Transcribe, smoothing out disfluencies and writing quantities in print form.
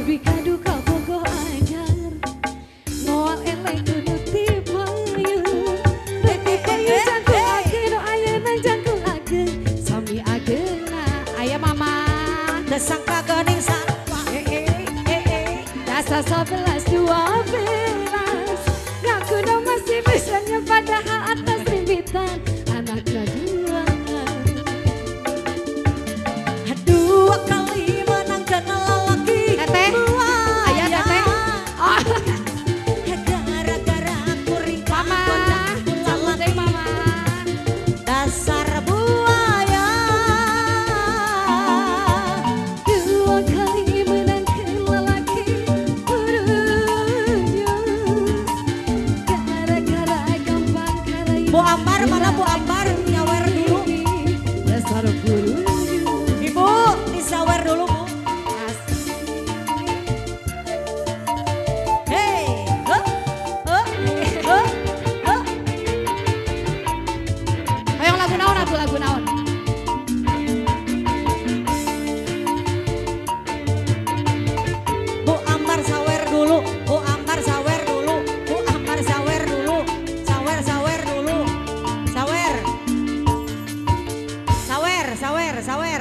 lebih kadu kau bogoh ajar moal eleng nuti payu nuti payu jangkul agen no ayeuna jangkul agen sami ageuna aya mama Desangka gening sarua dasar 11-12 ngaku dong masih bisanya padahal atas rimbitan anak kedua. dua kali menang kena lalaki Teteh, ayah teteh. Oh, gara-gara aku ringkah mama, lalaki mama. dasar buaya Dua kali menangkan lelaki berunjung gara-gara gampang karayu. Bu Ambar mana Bu Ambar nyawer dulu Dasar berunjung. Ibu disawer dulu Bu Hey huh? Huh? Huh? Huh? Ayo lagu naon atuh lagu naon? Bu Ambar sawer dulu Bu Ambar sawer dulu Bu Ambar sawer dulu sawer dulu sawer sawer sawer